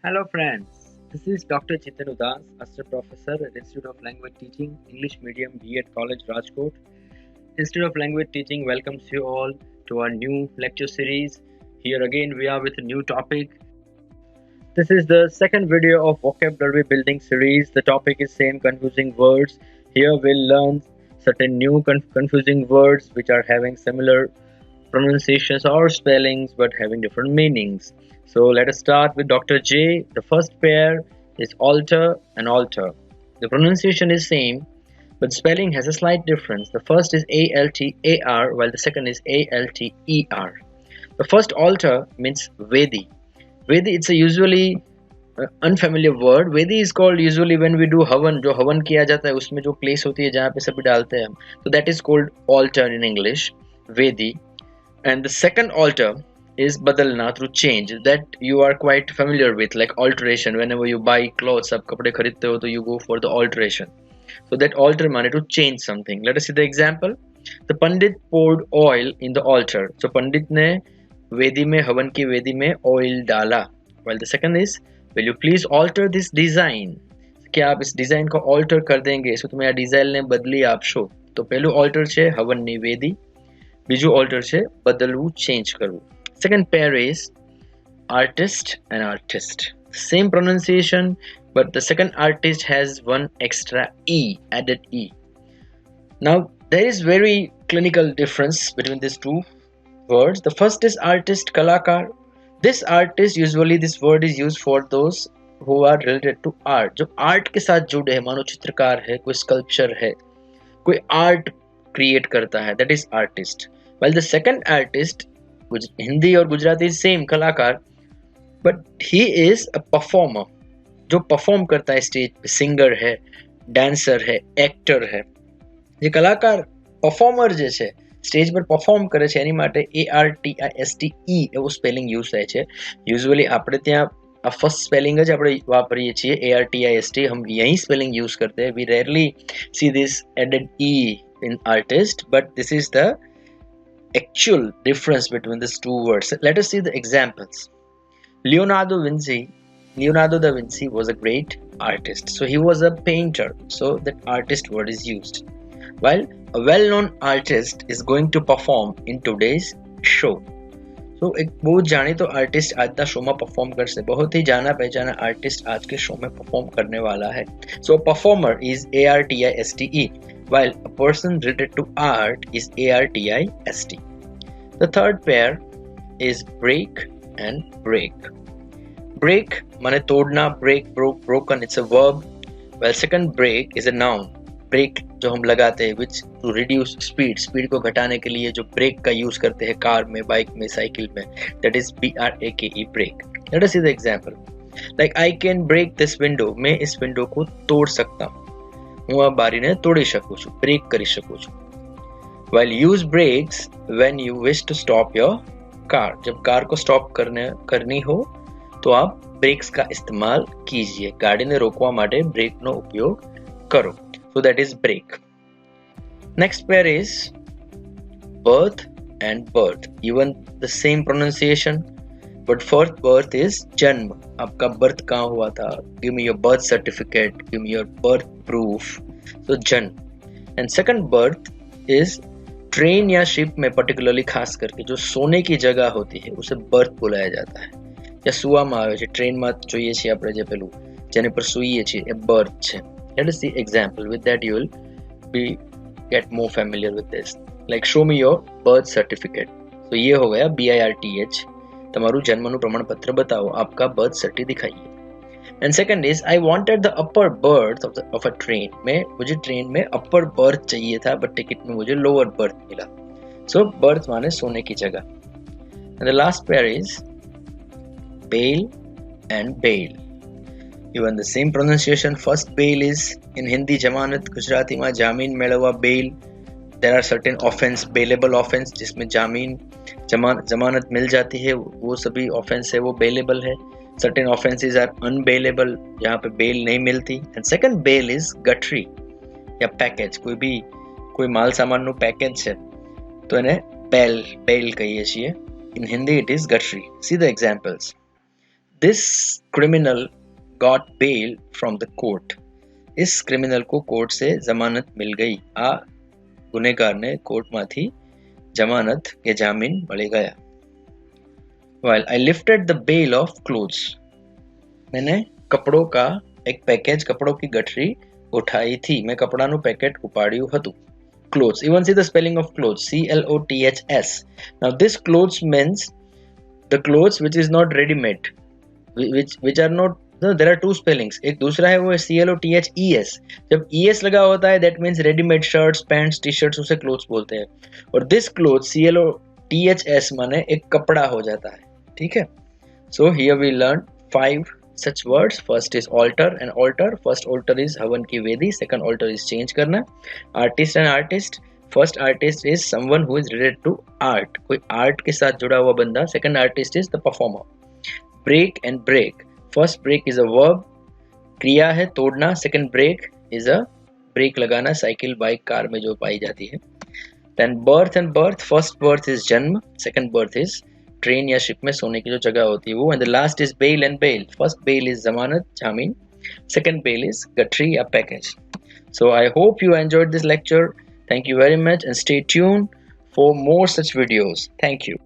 Hello friends, this is Dr. Chitan Udas, Assistant Professor at Institute of Language Teaching, English Medium B.Ed College, Rajkot. Institute of Language Teaching welcomes you all to our new lecture series. Here again we are with a new topic. This is the second video of vocabulary building series. The topic is same confusing words. Here we'll learn certain new confusing words which are having similar pronunciations or spellings but having different meanings. So let us start with Dr. J. The first pair is alter and alter. The pronunciation is same but spelling has a slight difference. The first is ALTAR while the second is ALTER. The first alter means Vedi. Vedi, it's a usually unfamiliar word. Vedi is called usually when we do havan, जो हवन किया जाता है उसमें जो place होती है जहाँ पे सभी डालते हैं हम, so that is called altar in English, Vedi. And the second alter is badalna, through change, that you are quite familiar with, like alteration. Whenever you buy clothes, आप कपड़े खरीदते हो तो you go for the alteration. So that alter माने to change something. Let us see the example. The pandit poured oil in the altar. So पंडित ने वेदी में, हवन की वेदी में oil डाला. While the second is, will you please alter this design? क्या आप इस डिजाइन को alter कर देंगे? So तुम्हें આ ડિઝાઇન ને બદલી આપશો. તો પહેલું alter છે હવનની વેદી. બીજું alter છે બદલવું, change કરવું. Second pair is artist and artist. Same pronunciation, but the second artist has one extra e, added e. Now there is very clinical difference between these two words. The first is artist, kalakar. This artist, usually this word is used for those who are related to art, जो art के साथ जुड़े हैं, मानो चित्रकार है, कोई sculpture है, कोई art create करता है, that is artist. While the second artist, Hindi और गुजराती सेम, कलाकार, but he is a performer, जो perform करता है स्टेज पे, singer है, dancer है, actor है. જે કલાકાર performer જે છે સ્ટેજ પર પરફોર્મ કરે છે એની માટે ARTISTE એવું સ્પેલિંગ યુઝ થાય છે. યુઝ્યુઅલી આપણે ત્યાં આ ફર્સ્ટ સ્પેલિંગ જ આપણે વાપરીએ છીએ, ARTIST. हम यही स्पेलिंग यूज करते हैं. We rarely see this added E in artist, but this is the actual difference between these two words. Let us see the examples. Leonardo da Vinci was a great artist. So he was a painter. So that artist word is used. While a well-known artist is going to perform in today's show. So एक बहुत जानीतो artist आज का show में perform करसे, बहुत ही जाना पहचाना artist आज के शो में परफॉर्म करने वाला है. So a performer is ARTISTE, while a person related to art is ARTIST. The third pair is break and break. Break माने तोड़ना, break, broken, it's a verb. While second break is a noun. Brake जो हम लगाते हैं विच to reduce speed को घटाने के लिए जो ब्रेक का यूज करते हैं कार में, बाइक में, साइकिल में, that is BRAKE, brake. Let us see the example. Like I can break this window, मैं इस विंडो को तोड़ सकता हूँ, હું આ બારીને તોડી શકું છું, બ્રેક કરી શકું છું. while use brakes when you wish to stop your car, जब कार को स्टॉप करनी हो तो आप ब्रेक्स का इस्तेमाल कीजिए, गाड़ी ने रोकवा માટે બ્રેકનો ઉપયોગ करो. So that is break. Next pair is birth and birth. Even the same pronunciation, but first birth is janm. आपका birth कहाँ हुआ था? Give me your birth certificate. Give me your birth proof. So janm. And second birth is train या ship में particularly खास करके जो सोने की जगह होती है उसे birth बुलाया जाता है. या સુવામાં આવે છે, ટ્રેનમાં જોઈએ છીએ આપણે જે પેલું જેને પર સૂઈએ છીએ એ birth છે. Let us see example. With that you will get more familiar with this. Like show me your birth certificate. So ये हो गया BIRTH. તમારું જન્મનું પ્રમાણપત્ર बताओ, आपका birth certificate दिखाइए. And second is I wanted the upper berth of a train. मुझे train में upper berth चाहिए था but टिकट में मुझे lower berth मिला. So berth माने सोने की जगह. And the last pair is bail and bail. Even the same pronunciation. First bail is in Hindi जमानत, गुजराती में जामीन मेळववा, bail. There are certain offense, bailable offense, जिसमें जामीन जमानत मिल जाती है, वो सभी offense है वो bailable है. Certain offenses are unbailable, जहाँ पे bail नहीं मिलती. And second bail is guttery या package. कोई माल सामान નું package है तो એને bail કહીએ છીએ. In Hindi it is guttery. See the examples. This criminal got bail from the court. इस क्रिमिनल को कोर्ट से जमानत मिल गई. आ गुનેગારને કોર્ટમાંથી જમાનત કે જામીન મળી ગયા. While I lifted the bale of clothes, मैंने कपड़ों का एक पैकेज, कपड़ों की गठरी उठाई थी. मैं कपड़ाનું પેકેટ ઉપાડ્યું હતું. Clothes, even see the spelling of clothes, CLOTHS. Now this clothes means the clothes which is not ready made, which are not, no, there are two spellings. एक दूसरा है वो है CLOTHES. जब ES लगा होता है that means ready made shirts, pants, t-shirts उसे clothes बोलते हैं. और this clothes CLOTHS माने एक कपड़ा हो जाता है. ठीक है. So here we learned 5 such words. First is altar and altar. First altar is हवन की वेदी. Second altar is change करना. Artist and artist. First artist is someone who is related to art. कोई art के साथ जुड़ा हुआ बंदा. Second artist is the performer. Break and break. First break is a verb. क्रिया है तोड़ना. Second break is a brake लगाना. साइकिल, बाइक, कार में जो पाई जाती है. Then birth and birth. First birth is जन्म. Second birth is ट्रेन या शिप में सोने की जो जगह होती है वो. And the last is bail and bale. First bail is जमानत, जामीन. सेकंड बेल इज गठरी या package. So I hope you enjoyed this lecture. Thank you very much and stay tuned for more such videos. Thank you.